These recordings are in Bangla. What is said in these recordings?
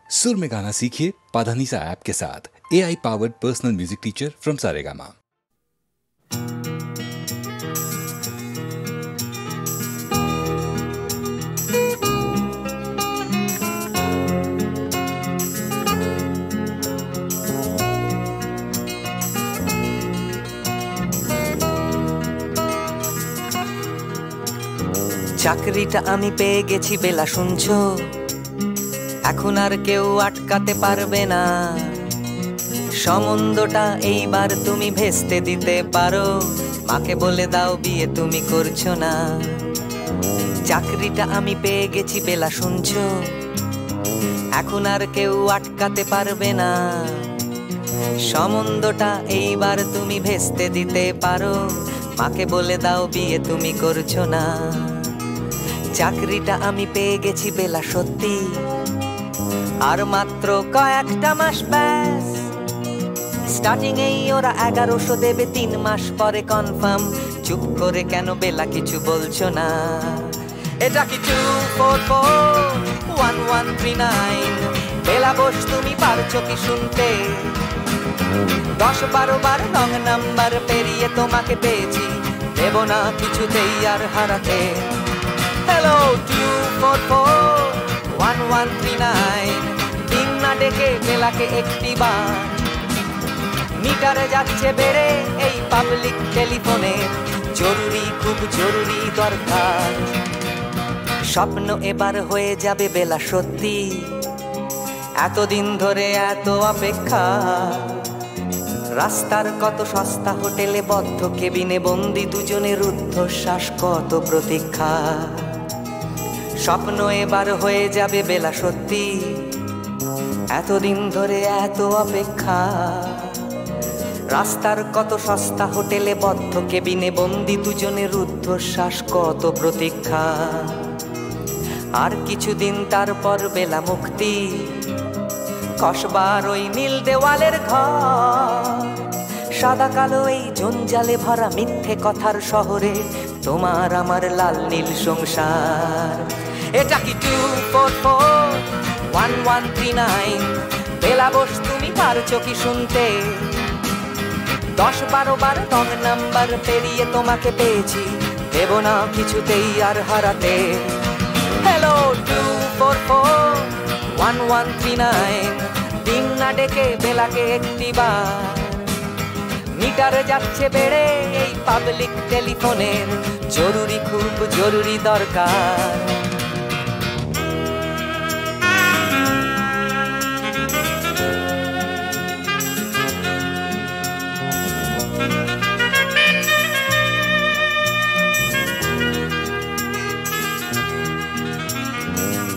सुर में गाना सीखिए पाधानीसा ऐप के साथ। AI powered personal music teacher from Saregama. চাকরিটা আমি পেয়ে গেছি বেলা শুনছো, এখন আর কেউ আটকাতে পারবে না। সম্বন্ধটা এইবার তুমি ভেস্তে দিতে পারো, মাকে বলে দাও বিয়ে তুমি করছো না। চাকরিটা আমি পেয়ে গেছি বেলা শুনছো, এখন আর কেউ আটকাতে পারবে না। সম্বন্ধটা এইবার তুমি ভেস্তে দিতে পারো, মাকে বলে দাও বিয়ে তুমি করছো না। চাকরিটা আমি পেয়ে গেছি বেলা সত্যি, আর মাত্র কয়েকটা মাস ব্যাস। স্টার্টিং এই ওরা 1100 দেবে, 3 মাস পরে কনফার্ম। চুপ করে কেন বেলা কিছু বলছো না? এটা কি 2441139? বেলা বস তুমি পারছো কি শুনতে? 10-12 বার রং নাম্বার পেরিয়ে তোমাকে পেয়েছি, দেব না কিছুতেই আর হারাতে। হ্যালো 2441139, দিন না ডেকে বেলাকে একটি বার। মিটারে যাচ্ছে বেড়ে এই পাবলিক টেলিফোনের, জরুরি খুব জরুরি দরকার। স্বপ্ন এবার হয়ে যাবে বেলা সত্যি, এতদিন ধরে এত অপেক্ষা। রাস্তার কত সস্তা হোটেলে বদ্ধ কেবিনে বন্দি দুজনের রুদ্ধশ্বাস, কত প্রতীক্ষা। স্বপ্ন এবার হয়ে যাবে বেলা সত্যি, এতদিন ধরে এত অপেক্ষা। রাস্তার কত সস্তা হোটেলে বদ্ধ কেবিনে বন্দি দুজনের রুদ্ধশ্বাস, কত প্রতীক্ষা। আর কিছুদিন তারপর বেলা মুক্তি, কসবার ওই নীল দেওয়ালের ঘর। সাদা কালো এই জঞ্জালে ভরা মিথ্যে কথার শহরে তোমার আমার লাল নীল সংসার। এটা কি 2441139? বেলা বস তুমি পারছো কি শুনতে? 10-12 বার রং নাম্বার পেরিয়ে তোমাকে পেয়েছি, দেব না কিছুতেই আর হারাতে। হ্যালো 2441139, দিন না ডেকে বেলাকে একটি বার। মিটারে যাচ্ছে বেড়ে এই পাবলিক টেলিফোনের, জরুরি খুব জরুরি দরকার।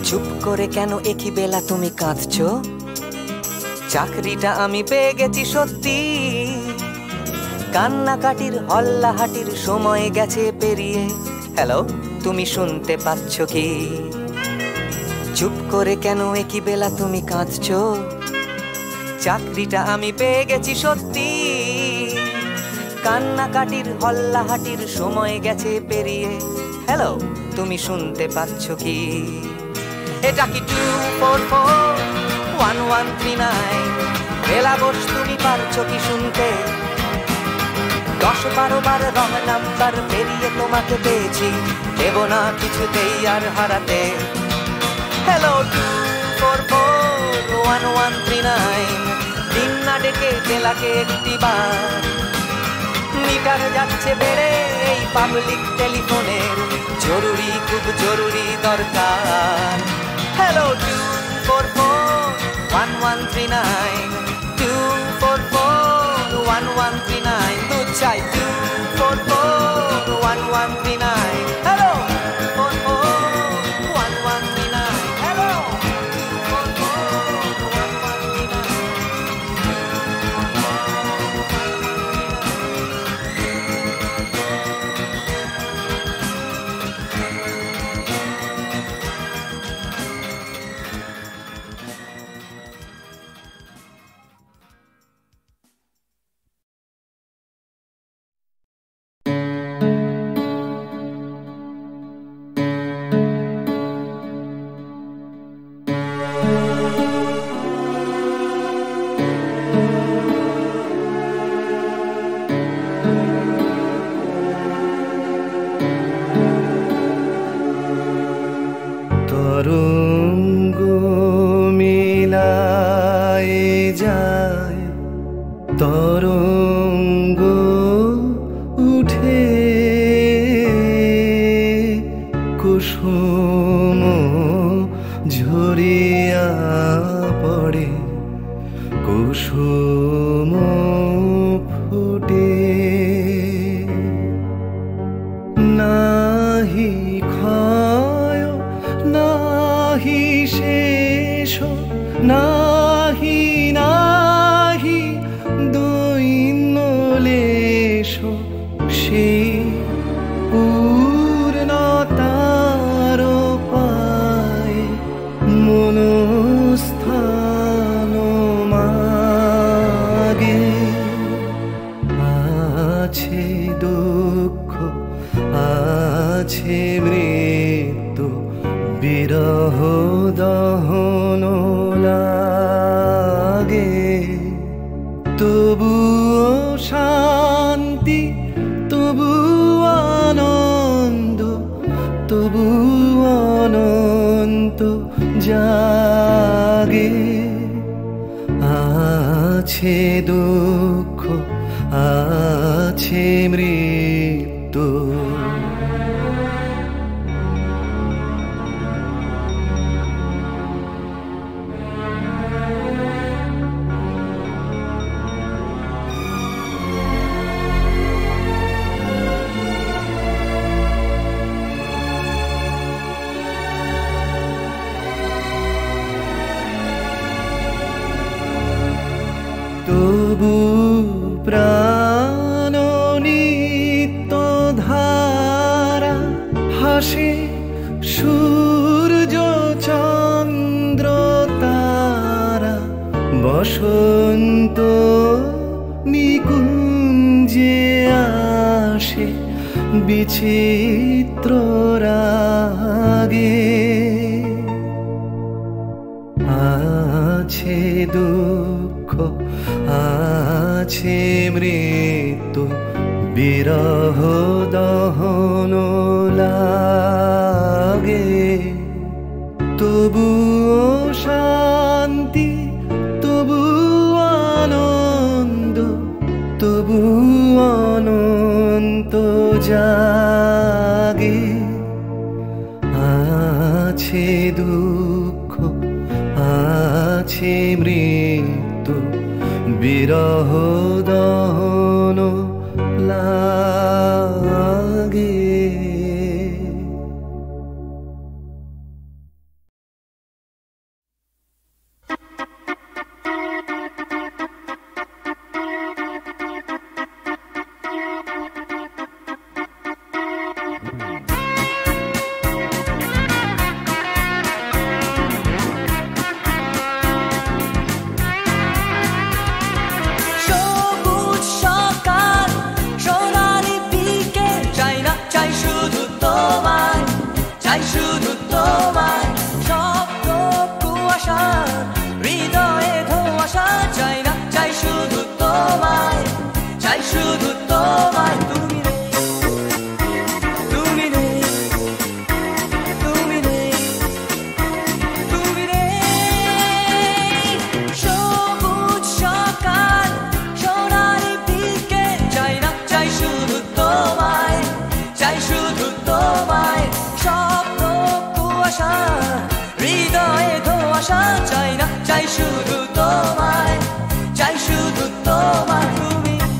চুপ করে কেন একই বেলা তুমি কাঁদছো? চাকরিটা আমি পেয়ে গেছি সত্যি, কান্নাকাটির হল্লাহাটির সময় গেছে পেরিয়ে। হ্যালো তুমি শুনতে পাচ্ছ কি? চুপ করে কেন একই বেলা তুমি কাঁদছো? চাকরিটা আমি পেয়ে গেছি সত্যি, কান্নাকাটির হল্লাহাটির সময় গেছে পেরিয়ে। হ্যালো তুমি শুনতে পাচ্ছ কি? এটা কি 2441139? বেলা বস তুমি পারছো কি শুনতে? 10-12 বার রং নাম্বার পেরিয়ে তোমাকে পেয়েছি, দেব না কিছুতেই আর হারাতে। হ্যালো 2441139, দিন না ডেকে বেলাকে একটি বার। মিটার যাচ্ছে বেড়ে এই পাবলিক টেলিফোনের, জরুরি খুব জরুরি দরকার। হ্যালো 2441139, 2441139, দুধ চাই 2441139। Hello 2441139, hello 2441139। তরঙ্গ উঠে কুসুম ঝরিয়া পড়ে কুসুম ফুটে নাহি ক্ষয় নাহি শেষ নাহি নাহি দৈন্যলেশ সেই পূর্ণতার পায় মনস্থান মাগে আছে দুঃখ আছে মৃত্যু বিরহ দহন লাগে তবুও শান্তি তবু আনন্দ তবু অনন্ত জাগে আছে দুঃখ আছে মৃত্যু তবু প্রাণ নিত্য ধারা হাসে সূর্য চন্দ্র তারা বসন্ত নিকুঞ্জে আসে বিচিত্র রাগে আছে দুঃখ আছে মৃত্যু বিরহ দহন লাগে তবুও শান্তি তবু আনন্দ তবু অনন্ত জাগে আছে দুঃখ আছে মৃত্যু বিরহ দহন লাগে চাই শুধু তোমায় তুমি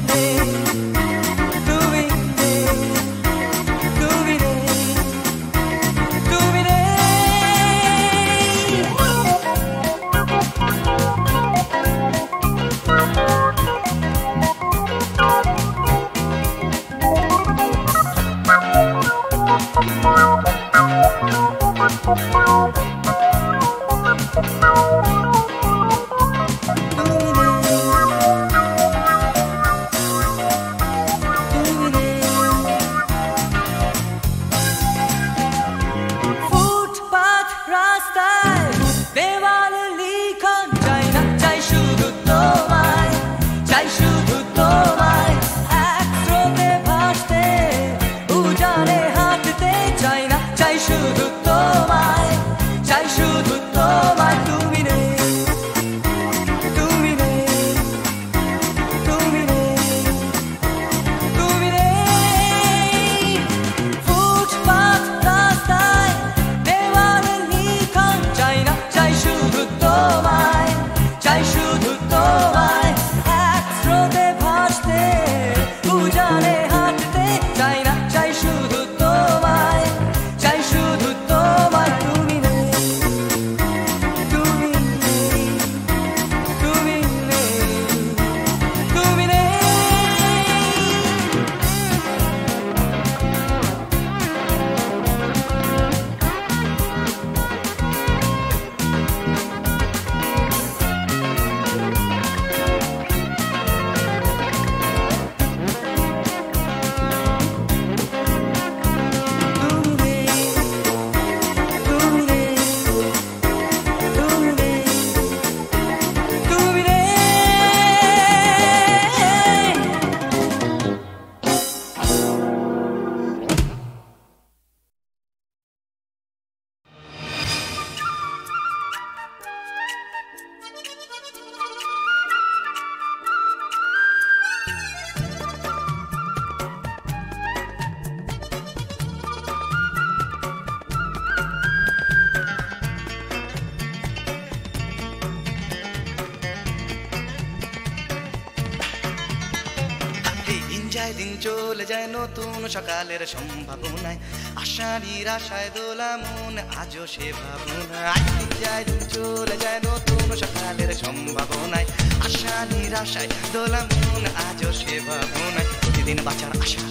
যায় দিন চলে যায় নতুন সকালের সম্ভাবনায়, আশা নিরাশায় দোলা মন আজও সে ভাবনায়। দিন যায় দিন চলে যায় নতুন সকালের সম্ভাবনায়, আশা নিরাশায় দোলা মন আজও সে ভাবনায়। প্রতিদিন বাঁচার আশা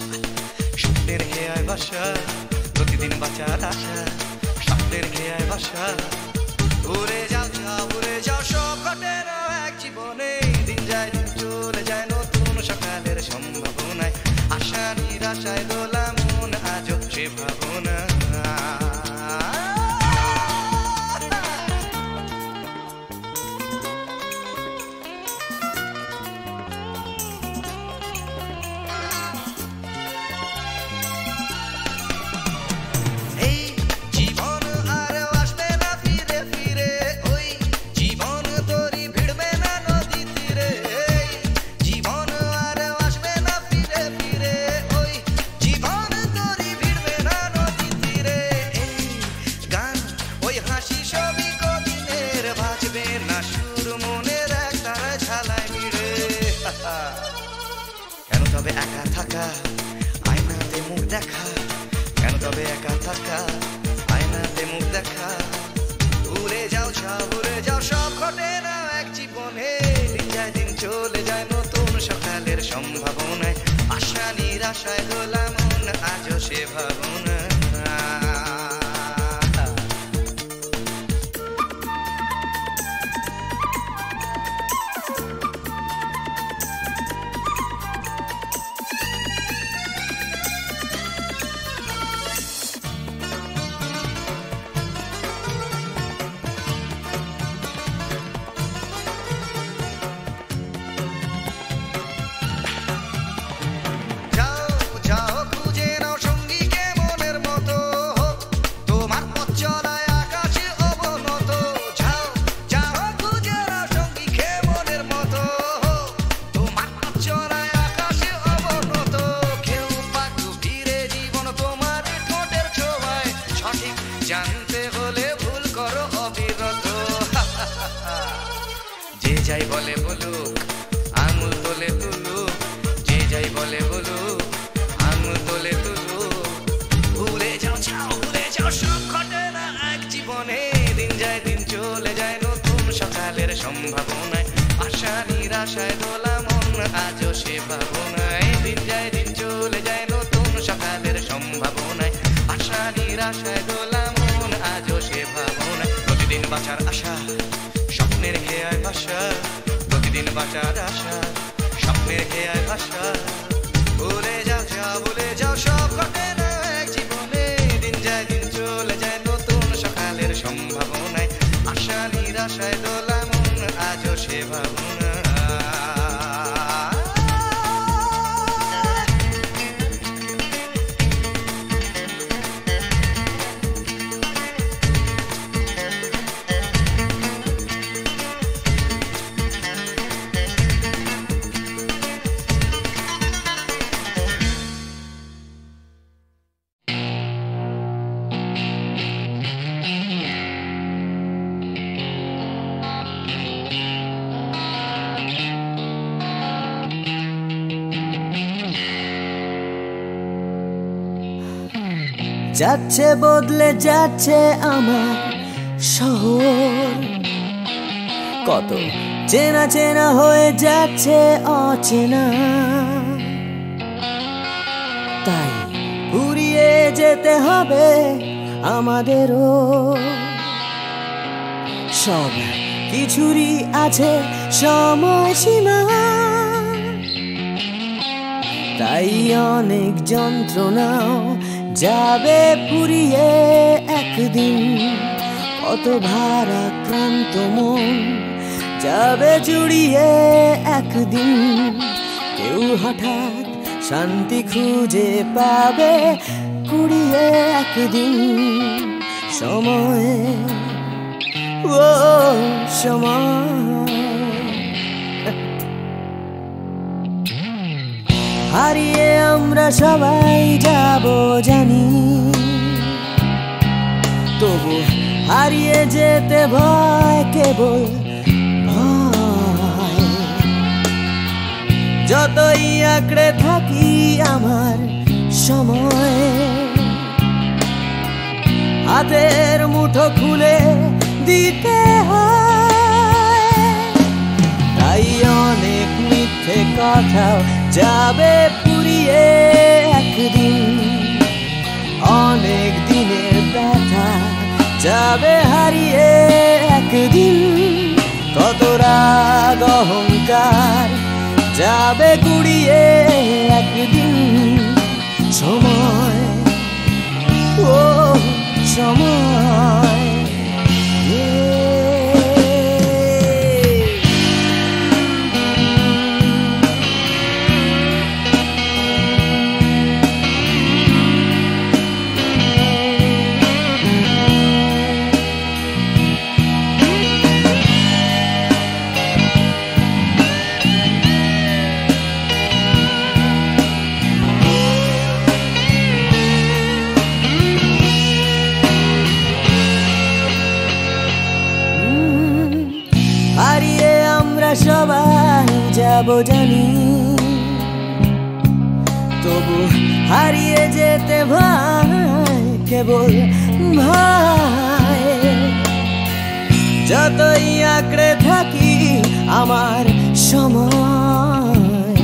স্বপ্নের হেয়ায় বাসা, প্রতিদিন বাঁচার আশা স্বপ্নের হেয়ায় বাসা। উড়ে যাও যাও উড়ে যাও সব ঘটে না এক জীবনে, দিন যায় দিন চলে যায় নতুন সকালের সম্ভাবনায়, আশা নিরাশায় দোলা মন আজও সে ভাবনা। কেন তবে একা থাকা আয়নাতে মুখ দেখা, কেন তবে একা থাকা আয়নাতে মুখ দেখা। উড়ে যাও যাও উড়ে যাও সব ঘটে না এক জীবনে, দিন যায় দিন চলে যায় নতুন সকালের সম্ভাবনায়, আশা নিরাশায় দোলা মন আজও সে ভাবনা। জানতে হলে ভুল করো অবিরত, যে যাই বলে বলুক আঙুল তোলে তুলুক, যে যাই বলে বলুক আঙুল তোলে তুলুক। ভুলে যাও যাও ভুলে যাও সব ঘটে না এক জীবনে, দিন যায় দিন চলে যায় নতুন সকালের সম্ভাবনায়, আশা নিরাশায় দোলা মন আজও সে ভাবনায়। দিন যায় দিন চলে যায় নতুন সকালের সম্ভাবনায়, আশা নিরাশায় দোলা মন আজও সে ভাবনায়। প্রতিদিন বাঁচার আশা স্বপ্নের হেয়ায় ভাষা, প্রতিদিন বাঁচার আশা স্বপ্নের হেয়ায় ভাষা। ভুলে যাও যাও ভুলে যাও সব ঘটে না এক জীবনে, দিন যায় দিন চলে যায় নতুন সকালের সম্ভাবনায়, আশা নিরাশায় দোলা মন আজও সে ভাবনা। যাচ্ছে বদলে যাচ্ছে আমার শহর, কত চেনা চেনা হয়ে যাচ্ছে অচেনা, তাই ঘুরিয়ে যেতে হবে আমাদেরও। সব কিছুরই আছে সময়সীমা, তাই অনেক যন্ত্রণাও যাবে ফুরিয়ে একদিন, কত ভারাক্রান্ত মন যাবে জুড়িয়ে একদিন। কেউ হঠাৎ শান্তি খুঁজে পাবে কুড়িয়ে একদিন, সময় ও সময়। হারিয়ে আমরা সবাই যাব জানি, তবু হারিয়ে যেতে ভয়, কেবল ভয়। যতই আঁকড়ে থাকি আমার সময়, হাতের মুঠো খুলে দিতে হয়। তাই অনেক মিথ্যে কথাও যাবে পুড়িয়ে একদিন, অনেক দিনের ব্যথা যাবে হারিয়ে একদিন, কত রাগ অহংকার যাবে কুড়িয়ে একদিন। সময়, ও সময়, হারিয়ে আমরা সবাই যাব জানি, তবু হারিয়ে যেতে ভয় কেবল ভাই। যতই আঁকড়ে থাকি আমার সময়,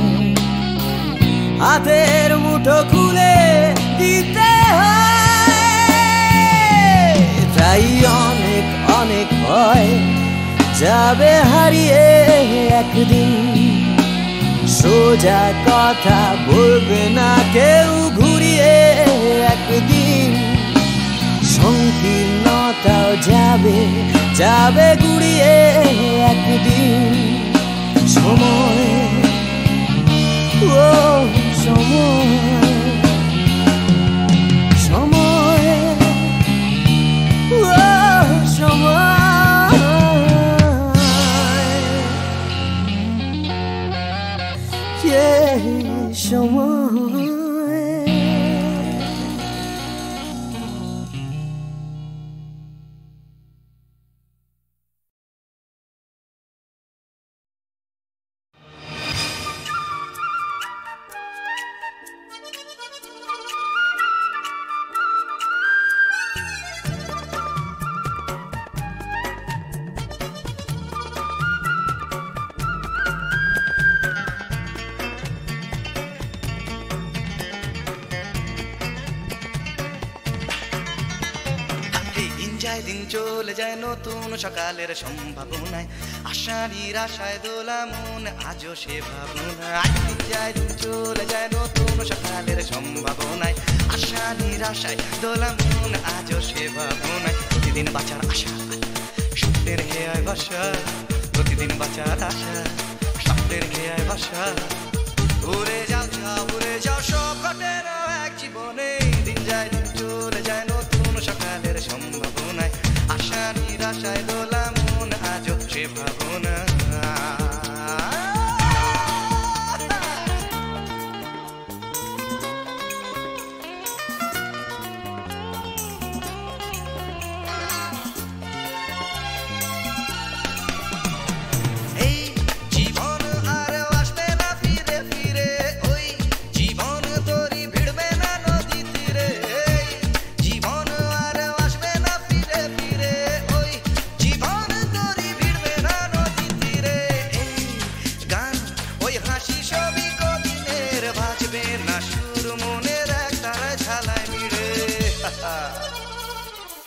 হাতের মুঠো খুলে দিতে হয়। তাই অনেক অনেক ভয় যাবে হারিয়ে একদিন, সোজা কথা বলবে না কেউ ঘুরিয়ে একদিন, সংকীর্ণতাও যাবে যাবে ঘুরিয়ে একদিন। সময়, ও সময়, সময়, ও সময়, সময়। দিন চলে যায় নতুন সকালের সম্ভাবনায়, আশা নিরাশায় দোলা মন আজও সে ভাবনায়। দিন চলে যায় নতুন সকালের সম্ভাবনায়, আশা নিরাশায় দোলা মন আজও সে ভাবনায়। প্রতিদিন বাঁচার আশা স্বপ্নের খেয়ায় বাসা, প্রতিদিন বাঁচার আশা স্বপ্নের খেয়ায় বাসা। উড়ে যাও যাও উড়ে যাও সব ঘটে না এক জীবনে, দিন যায় দিন চলে যায় নতুন সকালের সম্ভাবনায়, আশা নিরাশায় দোলা মন আজও সে ভাবনা।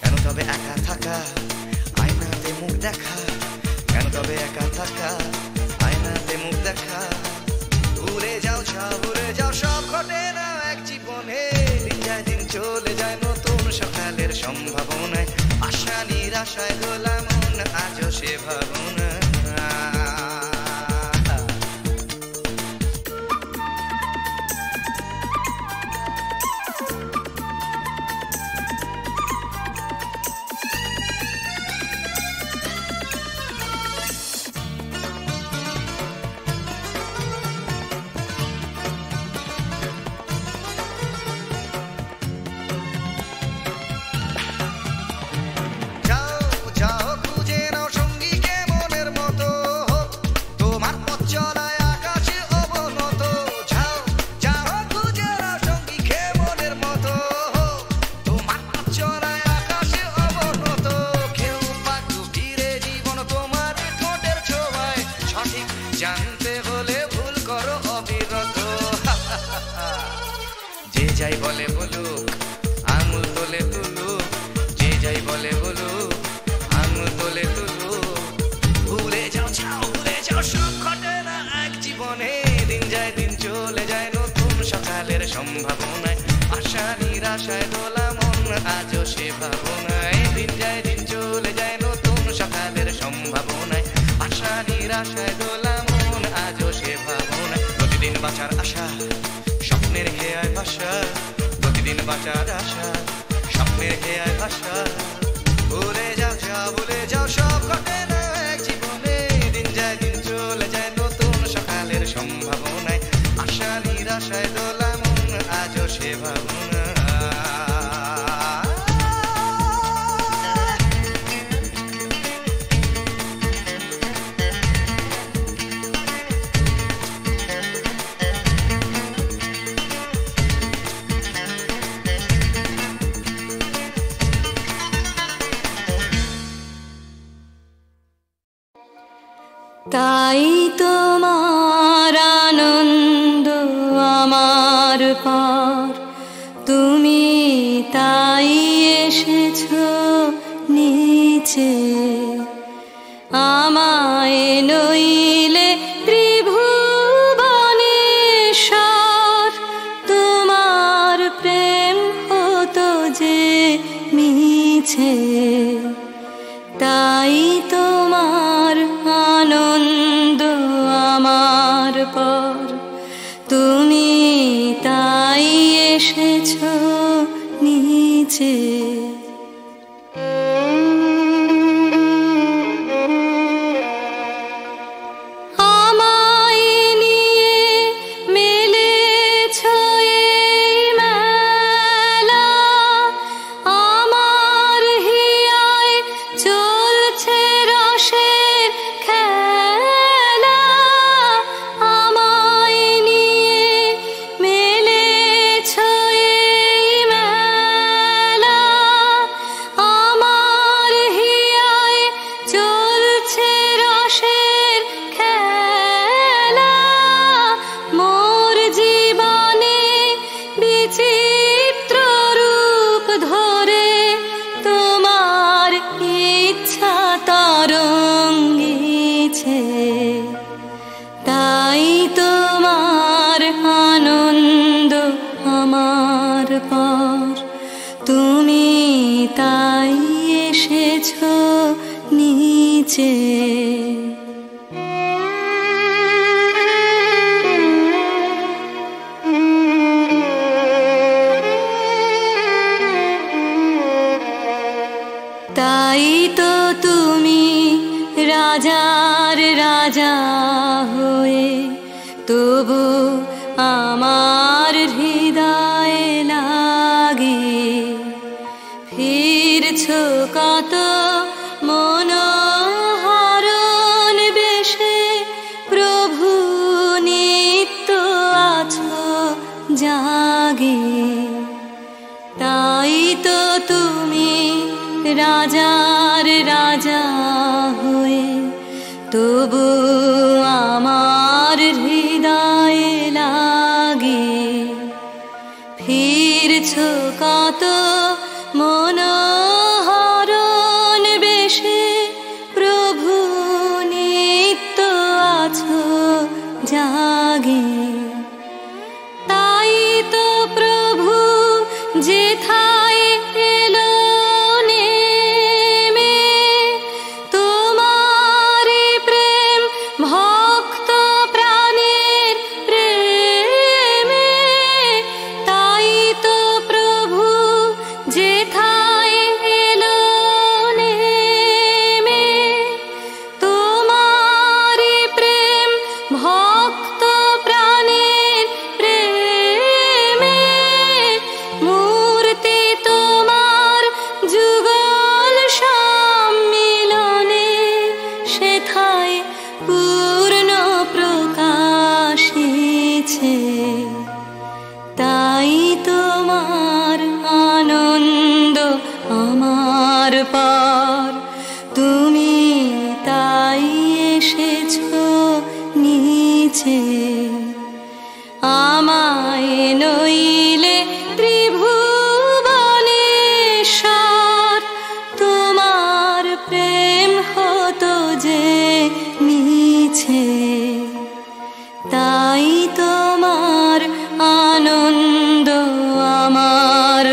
কেন তবে একা থাকা আয়নাতে মুখ দেখা, কেন তবে একা থাকা আয়নাতে মুখ দেখা। উড়ে যাও যাও উড়ে যাও সব ঘটে না এক জীবনে, দিন যায় দিন চলে যায় নতুন সকালের সম্ভাবনায়, আশা নিরাশায় দোলা মন আজও সে ভাবনা। যাও যাও খুঁজে নাও সঙ্গীকে মনে নিরাশায় দোলা মন আজও সে ভাবনায় দিন যায় দিন চলে যায় নতুন সকালের সম্ভাবনায় আশা নিরাশায় দোলা মন আজও সে ভাবনায় প্রতিদিন বাঁচার আশা স্বপ্নের হেয়ায় ভাষা প্রতিদিন বাঁচার আশা স্বপ্নের হেয়ায় ভাষা ভুলে যাও সব ঘটে না এক জীবনে দিন যায় দিন চলে যায় নতুন সকালের সম্ভাবনায় আশা নিরাশায় দোলা মন আজও সে ভাবনা তাই তোমার আনন্দ আমার পার তুমি তাই এসেছো নিচে আমায় নইলে ত্রিভুবনেশ্বর তোমার প্রেম হতো যে মিছে তাই তোমার আনন্দ আমার পর তুমি তাই এসেছো নিচে আমায় নিয়ে মেলেছো এই মেলা আমার হিয়ায় চলছে রসের খেলা আমায় নিয়ে মেলেছো এই মেলা আমার হিয়ায় চলছে রসের খেলা মোর জীবনে বিচিত্র রূপ ধরে তোমার ইচ্ছা তরঙ্গিছে তাই তোমার আনন্দ আমার পর তুমি তাই এসেছো নিচে তাই তো তুমি রাজার রাজা হয়ে তবু আমার হৃদয়ে লাগে ফিরছো কত মনোহরণ বেশে প্রভু নিত্য আছো জাগে তাই তো তুমি রাজার রাজা হয়ে তবু আমার হৃদয়ে লাগে ফিরছো কত মনোহরণ বেশে প্রভু নিত্য আছো জাগে তাই তো প্রভু যেথায় এলো নেমে তোমার প্রেম ভক্ত প্রাণের প্রেমে তাই তো প্রভু যেথায় এলো নেমে তোমার প্রেম ভক্ত প্রাণের প্রেমে মূর্তি তোমার যুগল সম্মিলনে সেথায় পূর্ণ প্রকাশিছে তাই তোমার আনন্দ আমার পার তুমি তাই এসেছো নিচে আমায় নইলে ত্রিভুবনেশ্বর তোমার প্রেম হতো যে মিছে তাই তোমার আনন্দ আমার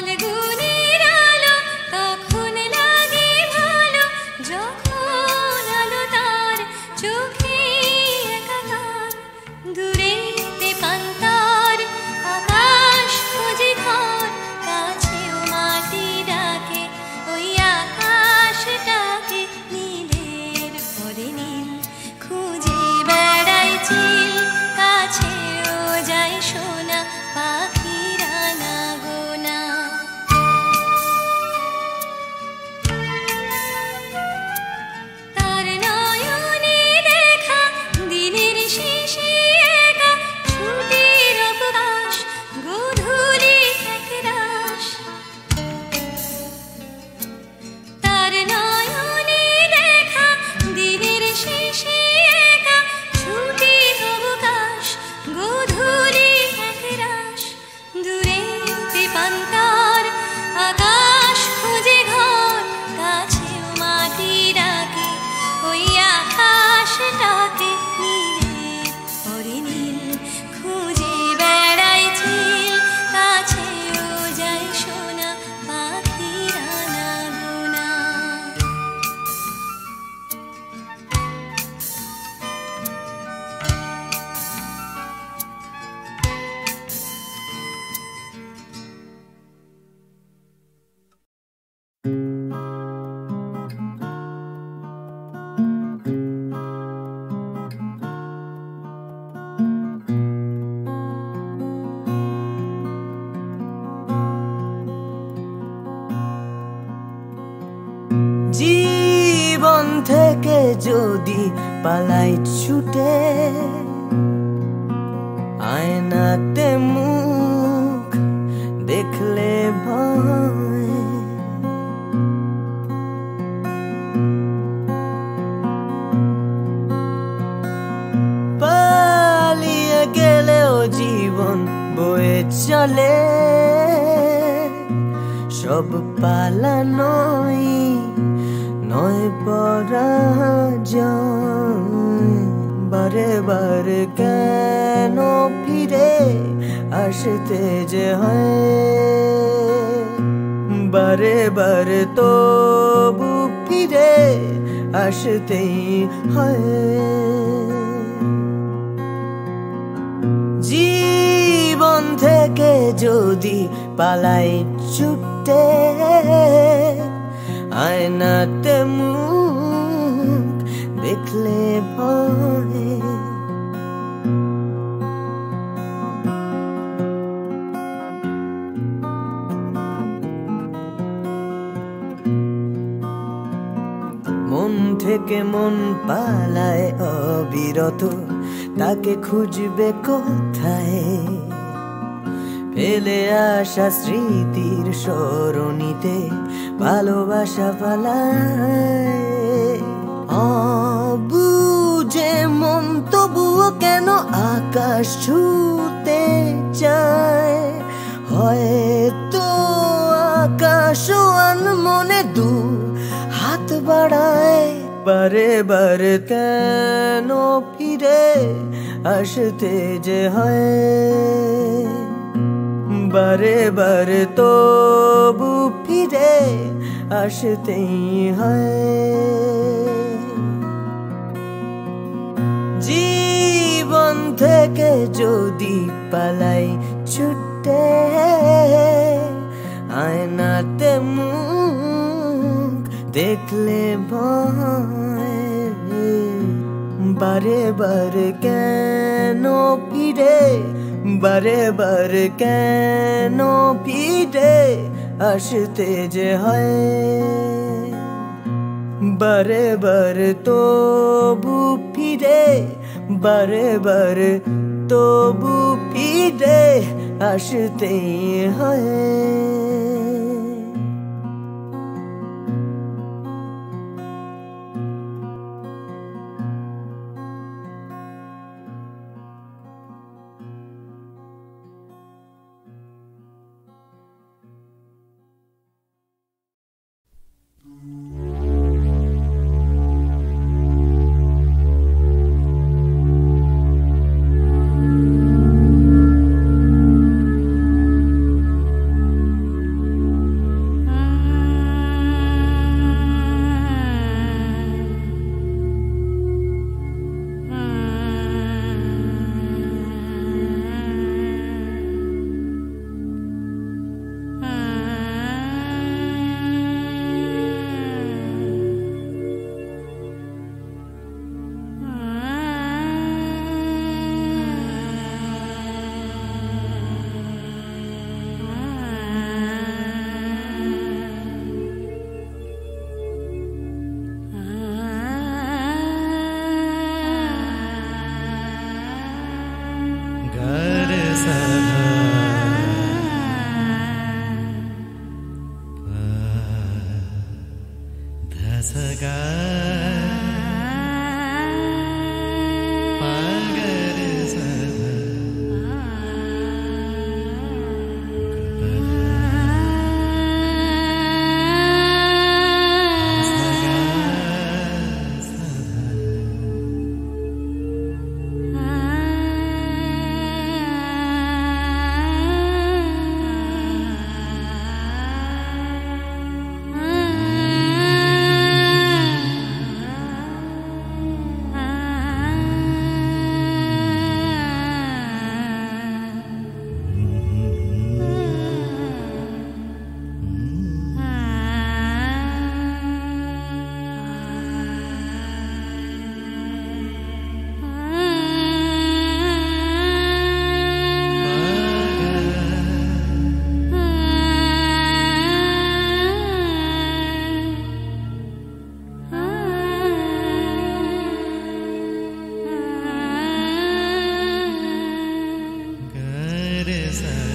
ফাল্গুনের আলো তখন লাগে ভালো, যখন আলো তার চোখে একাকার। দূরেতে পান্তার আকাশ খুঁজে ঘর, কাছেও মাটি ডাকে ওই আকাশটাকে। নীলের পরে নীল খুঁজে বেড়াই চিল, কাছেও যায় সোনা পাখিরা না গোনা। তার নয়নে দেখা দিনের শেষে একা, ছুটির অবকাশ গোধূলি একরাশ। তার নয়নে দেখা দিনের শেষে একা, ছুটির অবকাশ গোধূলি একরাশ। দূরেতে পান্তার আকাশ খুঁজে ঘর, কাছেও মাটি ডাকে ওই আকাশটাকে। নীলের পরে নীল খুঁজে বেড়াই চিল, কাছেও যায় সোনা পাখিরা না গোনা। জীবন থেকে যদি পালাই ছুটে, আয়নাতে মুখ দেখলে ভয়। পালিয়ে গেলেও জীবন বয়ে চলে, সব পালানোই নয় পরাজয়। বারে বারে কেন ফিরে আসতে যে হয়, বারে বারে তবু ফিরে আসতেই হয়। জীবন থেকে যদি পালাই ছুটে, আয়নাতে মুখ দেখলে ভয়। মন থেকে মন পালায় অবিরত, তাকে খুঁজবে কোথায়? ফেলে আসা স্মৃতির সরণিতে ভালোবাসা পালায়। অবুঝে মন তবুও কেন আকাশ ছুতে চায়। হয়তো আকাশ মনে দূর হাত বাড়ায়। বারে বারে কেন ফিরে আসতে যে হয়, বারে বারে তবু ফিরে আসতেই হয়। জীবন থেকে যদি পালাই ছুটে, আয়নাতে মুখ দেখলে ভয়। বারে বারে কেন ফিরে, বারে বারে কেন ফিরে আসতে যে হয়, বারে বারে তবু ফিরে, বারে বারে তবু ফিরে আসতেই হয়। sa